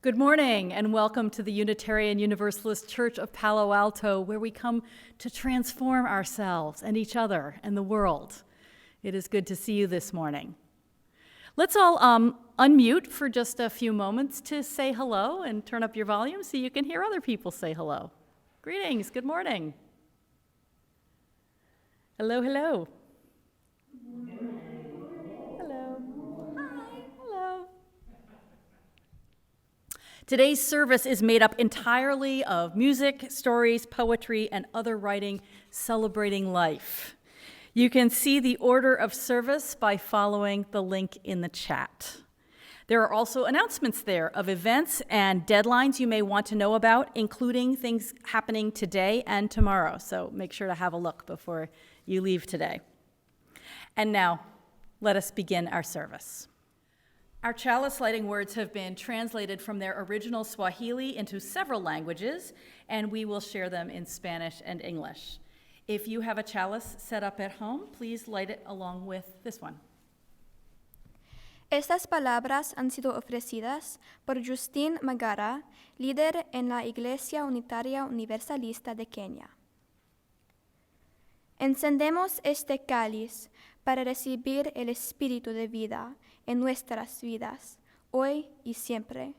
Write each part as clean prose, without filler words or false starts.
Good morning and welcome to the Unitarian Universalist Church of Palo Alto, where we come to transform ourselves and each other and the world. It is good to see you this morning. Let's all unmute for just a few moments to say hello and turn up your volume so you can hear other people say hello. Greetings, good morning. Hello, hello. Hello. Hi, hello. Today's service is made up entirely of music, stories, poetry, and other writing celebrating life. You can see the order of service by following the link in the chat. There are also announcements there of events and deadlines you may want to know about, including things happening today and tomorrow. So make sure to have a look before you leave today. And now, let us begin our service. Our chalice lighting words have been translated from their original Swahili into several languages, and we will share them in Spanish and English. If you have a chalice set up at home, please light it along with this one. Estas palabras han sido ofrecidas por Justin Magara, líder en la Iglesia Unitaria Universalista de Kenia. Encendemos este cáliz para recibir el espíritu de vida en nuestras vidas, hoy y siempre.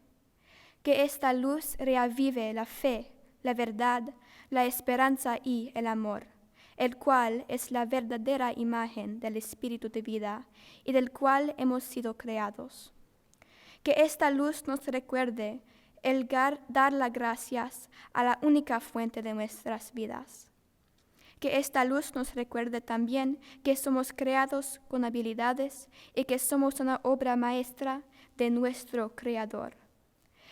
Que esta luz reavive la fe, la verdad, la esperanza y el amor, el cual es la verdadera imagen del espíritu de vida y del cual hemos sido creados. Que esta luz nos recuerde el dar las gracias a la única fuente de nuestras vidas. Que esta luz nos recuerde también que somos creados con habilidades y que somos una obra maestra de nuestro Creador,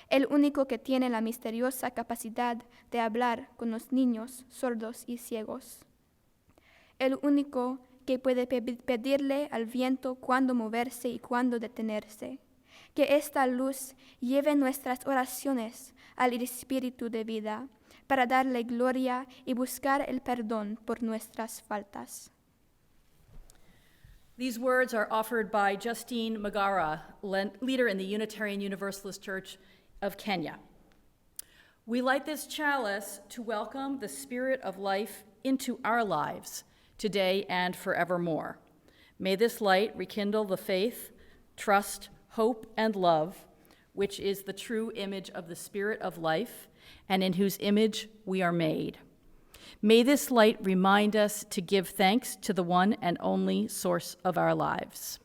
el único que tiene la misteriosa capacidad de hablar con los niños sordos y ciegos, el único que puede pedirle al viento cuándo moverse y cuándo detenerse. Que esta luz lleve nuestras oraciones al Espíritu de vida, para darle gloria y buscar el perdón por nuestras faltas. These words are offered by Justine Magara, leader in the Unitarian Universalist Church of Kenya. We light this chalice to welcome the Spirit of life into our lives today and forevermore. May this light rekindle the faith, trust, hope, and love, which is the true image of the Spirit of life, and in whose image we are made. May this light remind us to give thanks to the one and only source of our lives.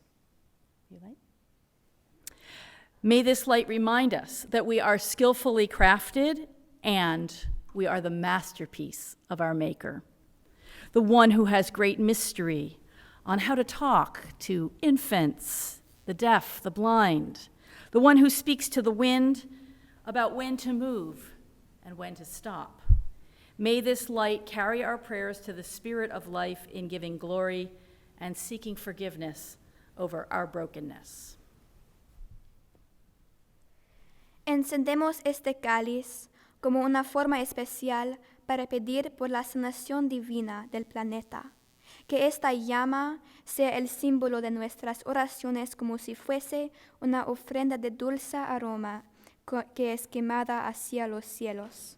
May this light remind us that we are skillfully crafted and we are the masterpiece of our Maker, the one who has great mystery on how to talk to infants, the deaf, the blind, the one who speaks to the wind about when to move and when to stop. May this light carry our prayers to the Spirit of life in giving glory and seeking forgiveness over our brokenness. Encendemos este cáliz como una forma especial para pedir por la sanación divina del planeta. Que esta llama sea el símbolo de nuestras oraciones como si fuese una ofrenda de dulce aroma que es quemada hacia los cielos.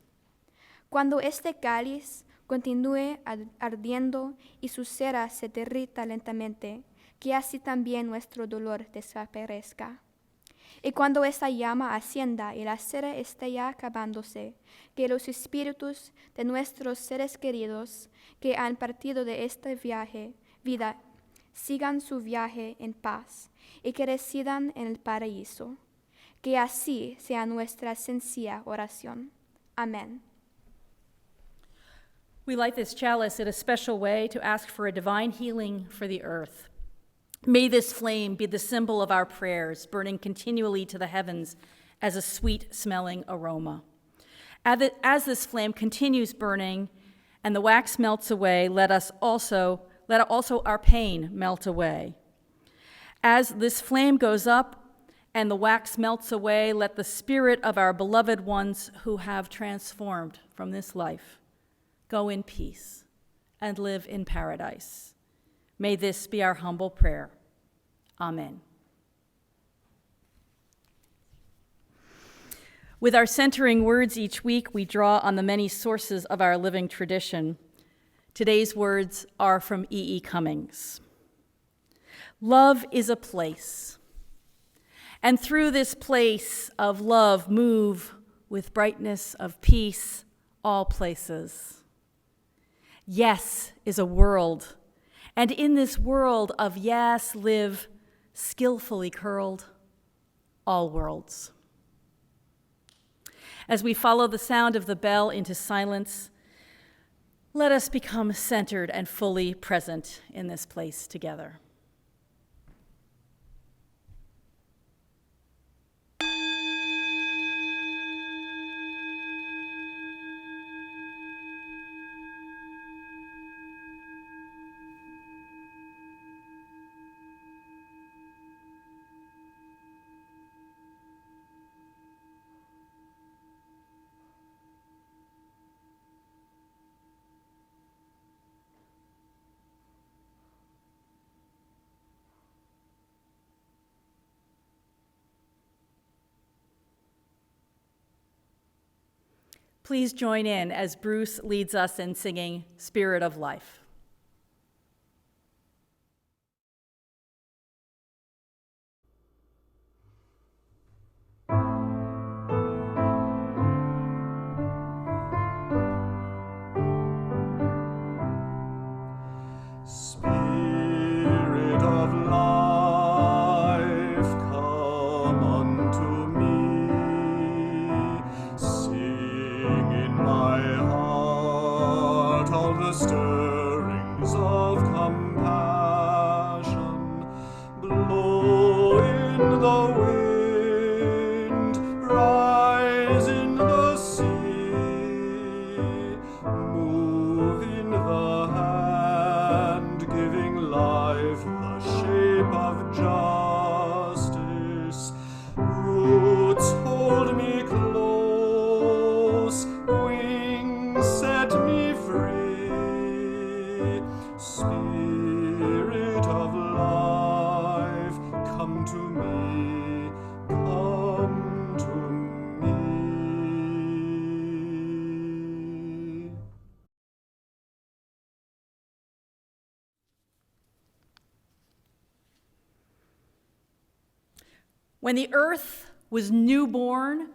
Cuando este cáliz continúe ardiendo y su cera se derrita lentamente, que así también nuestro dolor desaparezca. Y cuando esta llama ascienda y la cera esté ya acabándose, que los espíritus de nuestros seres queridos que han partido de este vida sigan su viaje en paz y que residan en el paraíso. Que así sea nuestra sencilla oración. Amén. We light this chalice in a special way to ask for a divine healing for the earth. May this flame be the symbol of our prayers, burning continually to the heavens as a sweet-smelling aroma. As this flame continues burning and the wax melts away, let also our pain melt away. As this flame goes up and the wax melts away, let the spirit of our beloved ones who have transformed from this life go in peace and live in paradise. May this be our humble prayer. Amen. With our centering words each week, we draw on the many sources of our living tradition. Today's words are from E.E. Cummings. Love is a place, and through this place of love move with brightness of peace all places. Yes is a world, and in this world of yes live skillfully curled all worlds. As we follow the sound of the bell into silence, let us become centered and fully present in this place together. Please join in as Bruce leads us in singing Spirit of Life. Spirit of life, come unto me. Sing in my heart all the stirrings of compassion. Blow in the wind, rise in the sea, move in the hand, giving life the shape of justice. Roots hold me close, wings set me free. Spirit of life, come to me, come to me. When the earth was newborn,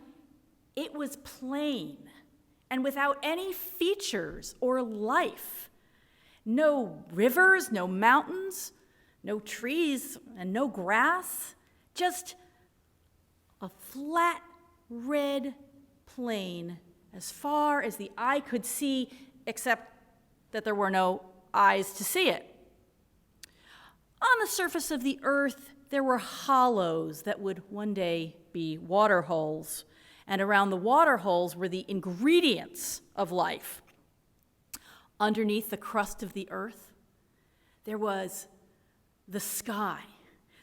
it was plain and without any features or life. No rivers, no mountains, no trees, and no grass, just a flat red plain as far as the eye could see, except that there were no eyes to see it. On the surface of the earth, there were hollows that would one day be water holes, and around the water holes were the ingredients of life. Underneath the crust of the earth, there was the sky.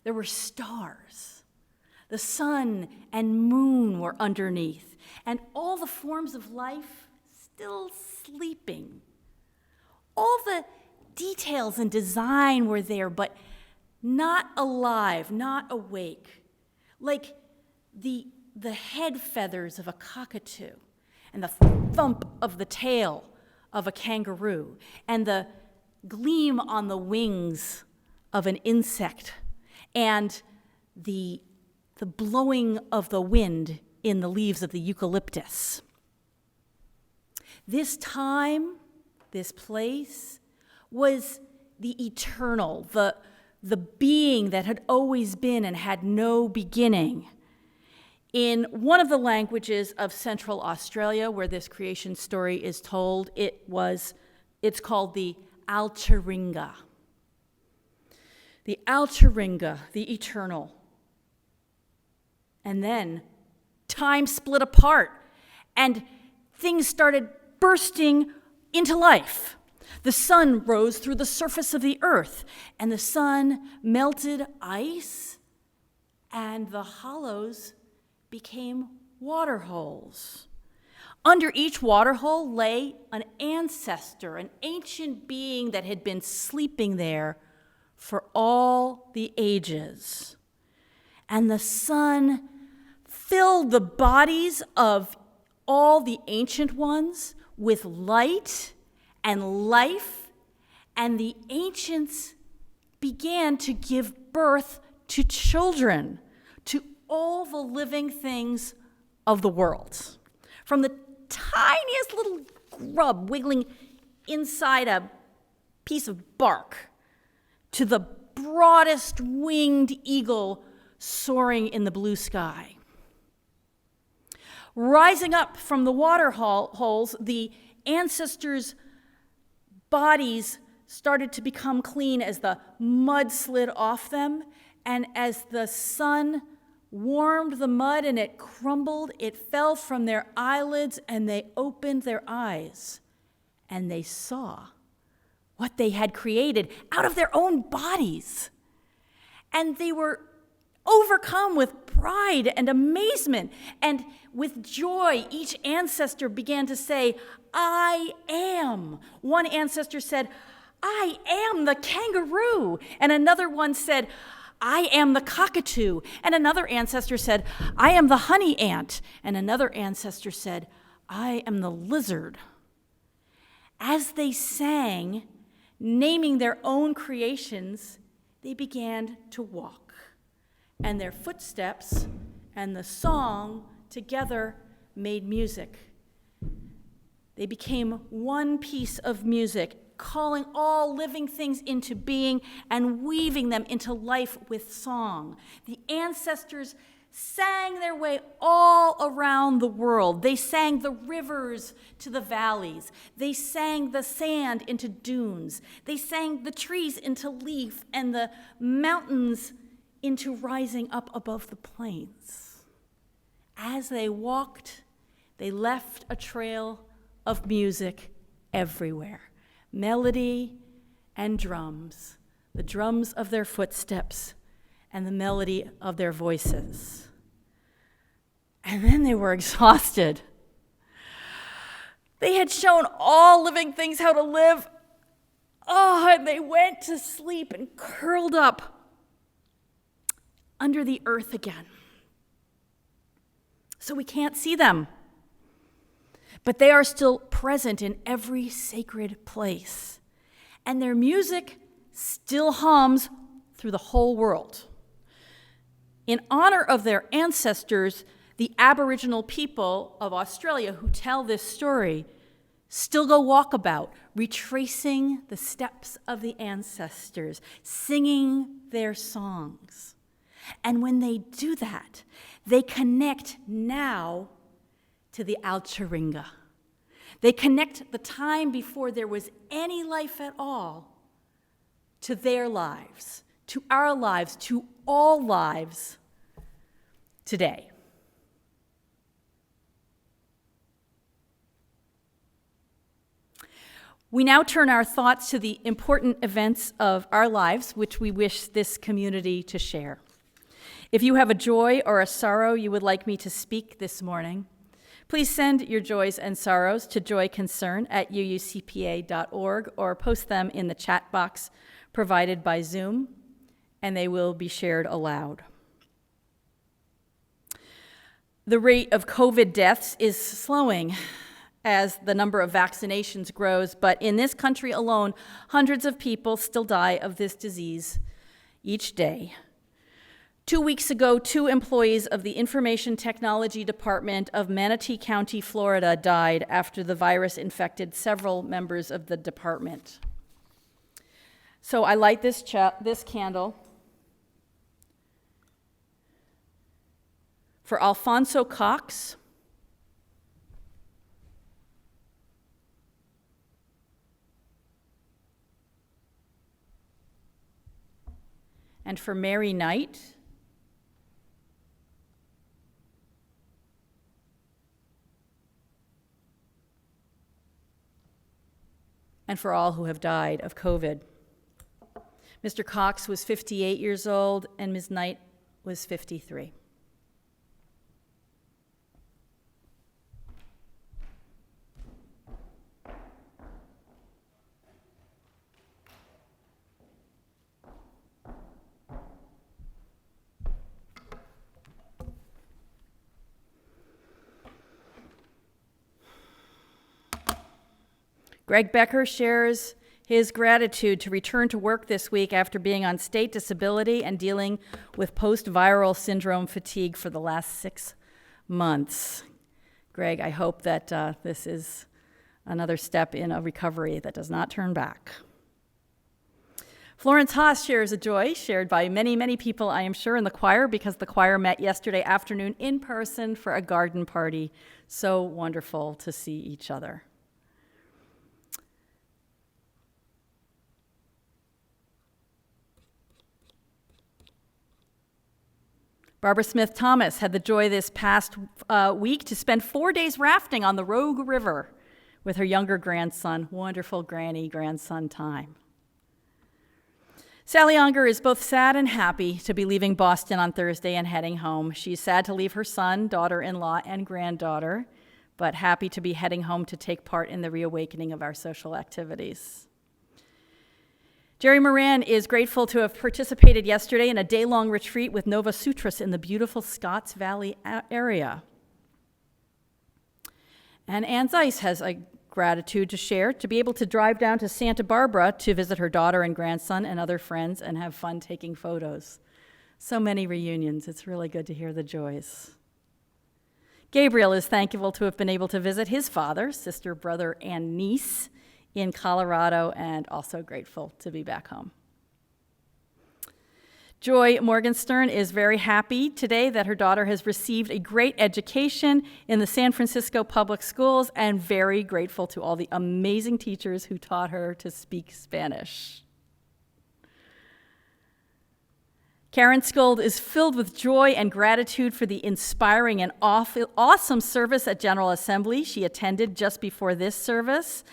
There were stars. The sun and moon were underneath, and all the forms of life still sleeping. All the details and design were there, but not alive, not awake, like the head feathers of a cockatoo, and the thump of the tail of a kangaroo, and the gleam on the wings of an insect, and the blowing of the wind in the leaves of the eucalyptus. This time, this place, was the eternal, the being that had always been and had no beginning. In one of the languages of Central Australia, where this creation story is told, it's called the Altaringa. The Altaringa, the eternal. And then time split apart, and things started bursting into life. The sun rose through the surface of the earth, and the sun melted ice, and the hollows became water holes. Under each water hole lay an ancestor, an ancient being that had been sleeping there for all the ages. And the sun filled the bodies of all the ancient ones with light and life, and the ancients began to give birth to children, to all the living things of the world. From the tiniest little grub wiggling inside a piece of bark to the broadest winged eagle soaring in the blue sky. Rising up from the water holes, the ancestors' bodies started to become clean as the mud slid off them, and as the sun warmed the mud and it crumbled, it fell from their eyelids, and they opened their eyes, and they saw what they had created out of their own bodies. And they were overcome with pride and amazement, and with joy, each ancestor began to say, "I am." One ancestor said, "I am the kangaroo," and another one said, "I am the cockatoo," and another ancestor said, "I am the honey ant," and another ancestor said, "I am the lizard." As they sang, naming their own creations, they began to walk, and their footsteps and the song together made music. They became one piece of music, calling all living things into being and weaving them into life with song. The ancestors sang their way all around the world. They sang the rivers to the valleys. They sang the sand into dunes. They sang the trees into leaf and the mountains into rising up above the plains. As they walked, they left a trail of music everywhere. Melody and drums, the drums of their footsteps and the melody of their voices. And then they were exhausted. They had shown all living things how to live. And they went to sleep and curled up under the earth again. So we can't see them, but they are still present in every sacred place. And their music still hums through the whole world. In honor of their ancestors, the Aboriginal people of Australia who tell this story still go walkabout, retracing the steps of the ancestors, singing their songs. And when they do that, they connect now to the Alcharinga. They connect the time before there was any life at all to their lives, to our lives, to all lives today. We now turn our thoughts to the important events of our lives, which we wish this community to share. If you have a joy or a sorrow you would like me to speak this morning, please send your joys and sorrows to joyconcern@uucpa.org or post them in the chat box provided by Zoom, and they will be shared aloud. The rate of COVID deaths is slowing as the number of vaccinations grows, but in this country alone, hundreds of people still die of this disease each day. 2 weeks ago, 2 employees of the Information Technology Department of Manatee County, Florida, died after the virus infected several members of the department. So I light this candle for Alfonso Cox, and for Mary Knight, and for all who have died of COVID. Mr. Cox was 58 years old, and Ms. Knight was 53. Greg Becker shares his gratitude to return to work this week after being on state disability and dealing with post-viral syndrome fatigue for the last 6 months. Greg, I hope that this is another step in a recovery that does not turn back. Florence Haas shares a joy shared by many, many people, I am sure, in the choir, because the choir met yesterday afternoon in person for a garden party. So wonderful to see each other. Barbara Smith Thomas had the joy this past week to spend 4 days rafting on the Rogue River with her younger grandson. Wonderful granny-grandson time. Sally Unger is both sad and happy to be leaving Boston on Thursday and heading home. She's sad to leave her son, daughter-in-law, and granddaughter, but happy to be heading home to take part in the reawakening of our social activities. Jerry Moran is grateful to have participated yesterday in a day-long retreat with Nova Sutras in the beautiful Scotts Valley area. And Ann Zeiss has a gratitude to share, to be able to drive down to Santa Barbara to visit her daughter and grandson and other friends and have fun taking photos. So many reunions. It's really good to hear the joys. Gabriel is thankful to have been able to visit his father, sister, brother, and niece in Colorado, and also grateful to be back home. Joy Morgenstern is very happy today that her daughter has received a great education in the San Francisco public schools, and very grateful to all the amazing teachers who taught her to speak Spanish. Karen Skold is filled with joy and gratitude for the inspiring and awesome service at General Assembly she attended just before this service.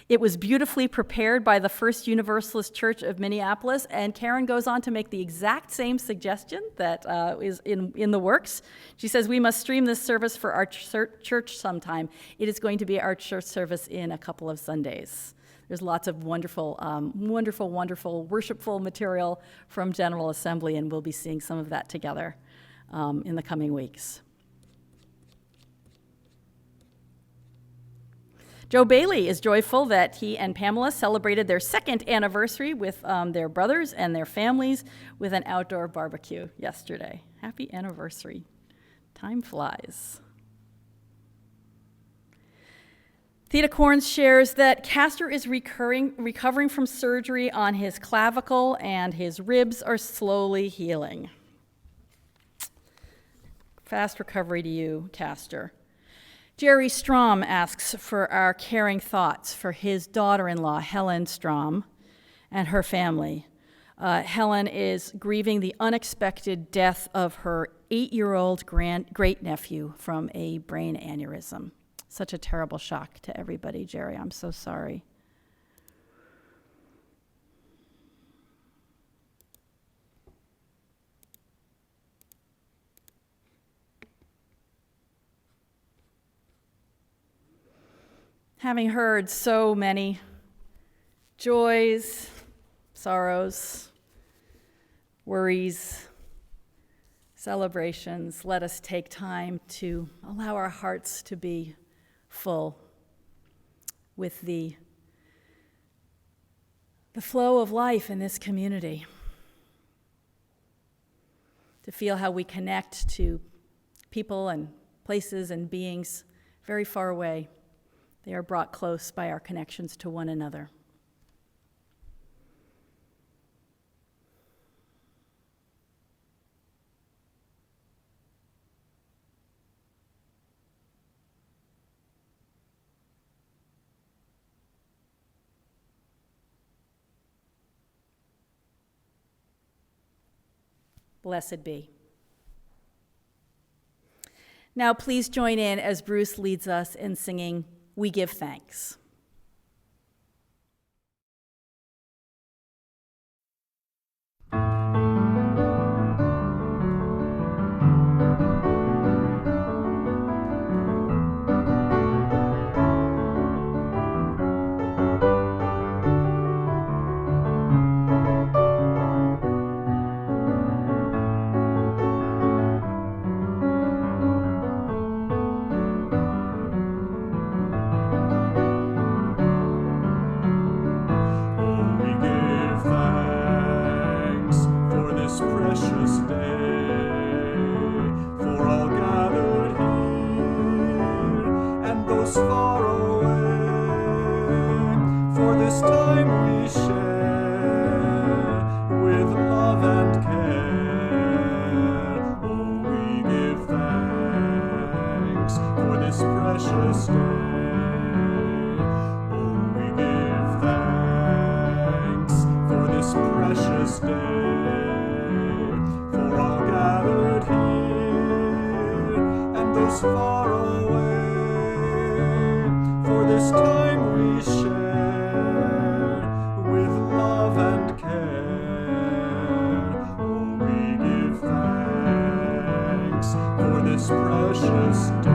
It was beautifully prepared by the First Universalist Church of Minneapolis, and Karen goes on to make the exact same suggestion that is in the works. She says, we must stream this service for our church sometime. It is going to be our church service in a couple of Sundays. There's lots of wonderful, wonderful, worshipful material from General Assembly, and we'll be seeing some of that together in the coming weeks. Joe Bailey is joyful that he and Pamela celebrated their 2nd anniversary with their brothers and their families with an outdoor barbecue yesterday. Happy anniversary. Time flies. Theta Corns shares that Castor is recovering from surgery on his clavicle, and his ribs are slowly healing. Fast recovery to you, Castor. Jerry Strom asks for our caring thoughts for his daughter-in-law, Helen Strom, and her family. Helen is grieving the unexpected death of her 8-year-old great-nephew from a brain aneurysm. Such a terrible shock to everybody, Jerry. I'm so sorry. Having heard so many joys, sorrows, worries, celebrations, let us take time to allow our hearts to be full with the flow of life in this community, to feel how we connect to people and places and beings very far away. They are brought close by our connections to one another. Blessed be. Now please join in as Bruce leads us in singing We Give Thanks. precious day. Oh, we give thanks for this precious day, for all gathered here and those far away, for this time we share with love and care. Oh, we give thanks for this precious day.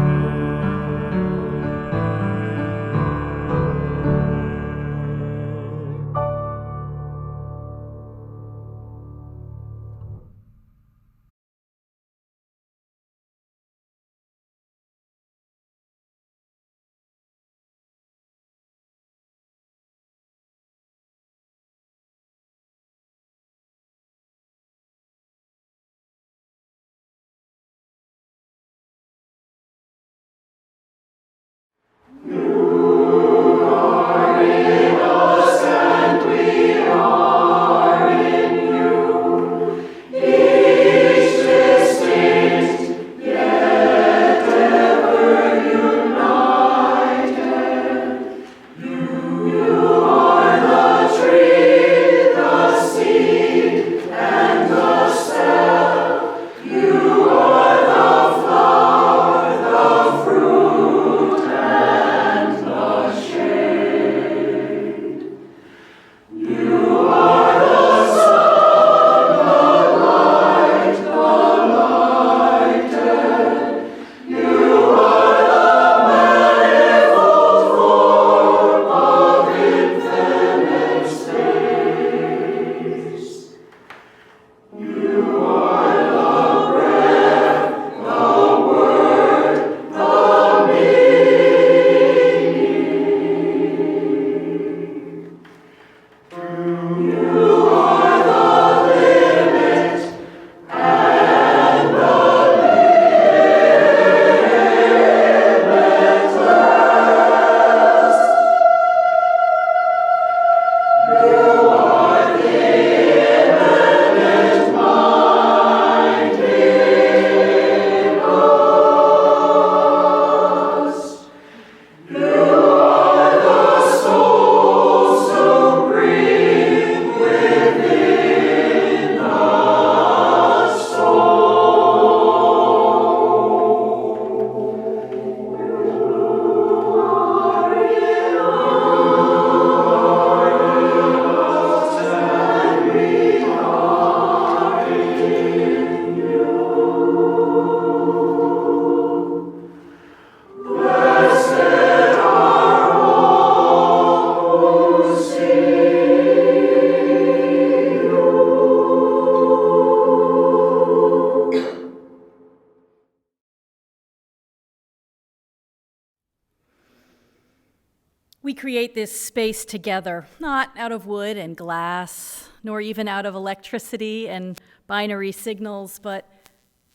We create this space together, not out of wood and glass, nor even out of electricity and binary signals, but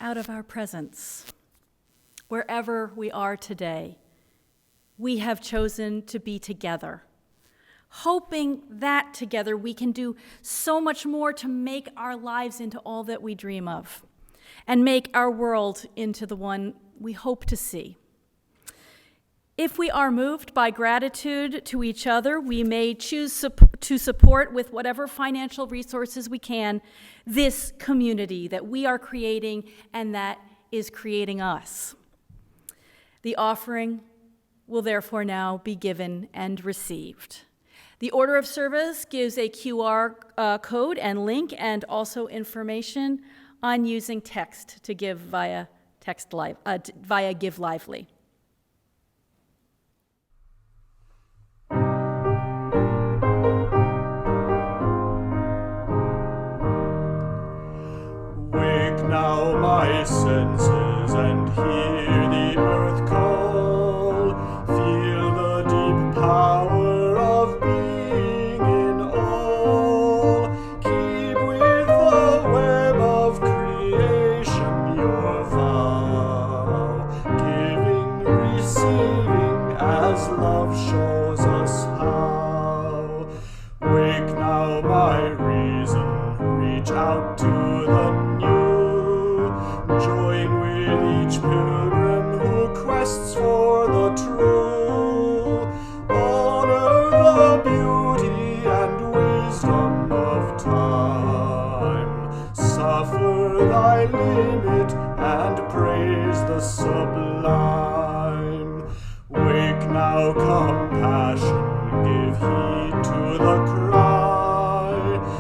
out of our presence. Wherever we are today, we have chosen to be together, hoping that together we can do so much more to make our lives into all that we dream of, and make our world into the one we hope to see. If we are moved by gratitude to each other, we may choose to support with whatever financial resources we can this community that we are creating and that is creating us. The offering will therefore now be given and received. The order of service gives a QR code and link and also information on using text to give via Give Lively. Wake now my senses and hear the earth call. Feel the deep power of being in all. Keep with the web of creation your vow, giving, receiving as love shows us how. Wake now my reason, reach out to the new. Join with each pilgrim who quests for for the true. Honor the beauty and wisdom of time. Suffer thy limit and praise the sublime. Wake now, compassion, give heed to the cry.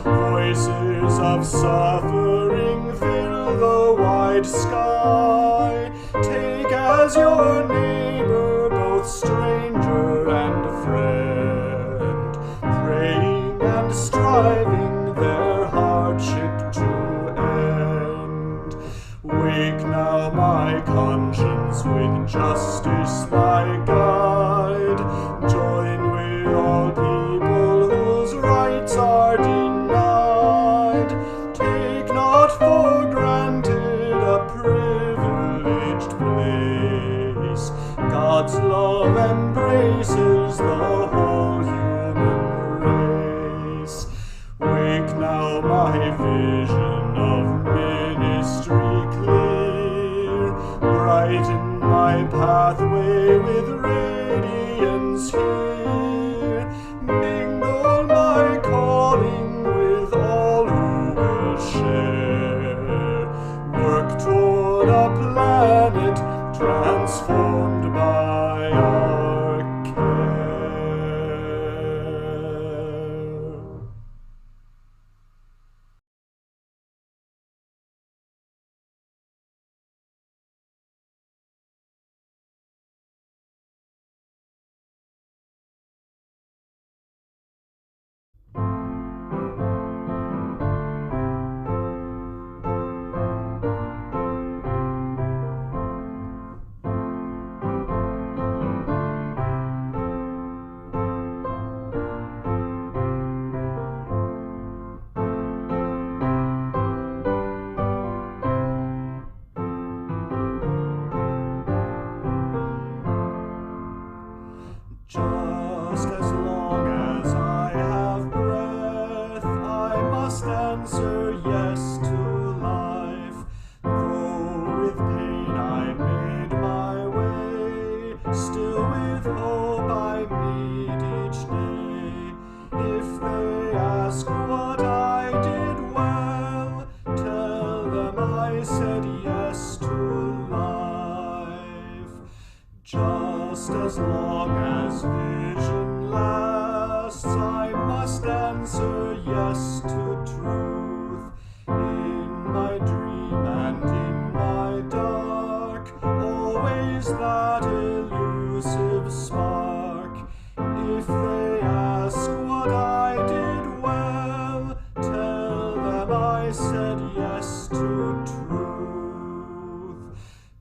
Voices of suffering fill the wide sky. Take as your neighbor both stranger and friend, praying and striving their hardship to end. Wake now, my conscience, with justice my guide. Join with all people whose rights are denied. Take not for granted a privileged place. God's love embraces the whole human race. Wake now, my vision of ministry clear. Brighten my pathway with radiance here. Mingle my calling with all who will share. Work toward a planet transformed by our care. Just as long as I have breath, I must answer yes to life. Though with pain I made my way, still with hope I meet each day. If they ask what I did well, tell them I said yes to life. Just as long as vision lasts, I must answer yes to truth. In my dream and in my dark, always that elusive spark. If they ask what I did well, tell them I said yes to truth.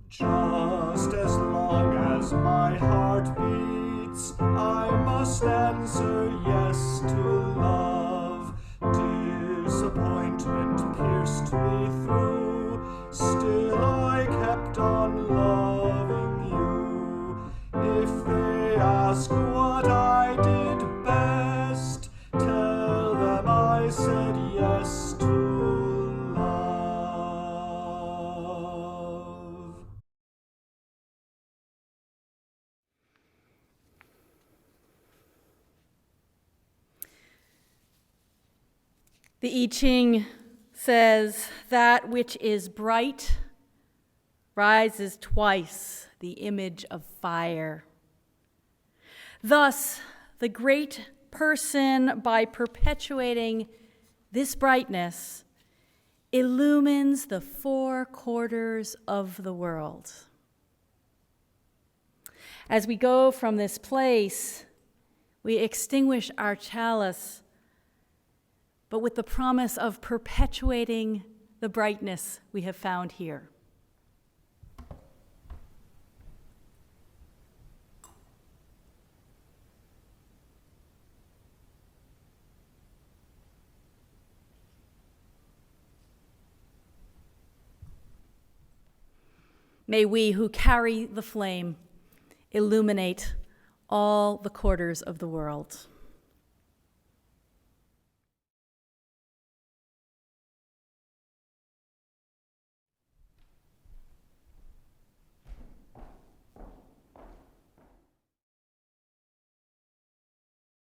Just as long as my heart beats, I must answer yes to love. Disappointment pierced me through, still I kept on loving you. If they ask what I did best, tell them I said yes to love. The I Ching says, "That which is bright rises twice, the image of fire." Thus, the great person, by perpetuating this brightness, illumines the four quarters of the world. As we go from this place, we extinguish our chalice, but with the promise of perpetuating the brightness we have found here. May we who carry the flame illuminate all the quarters of the world.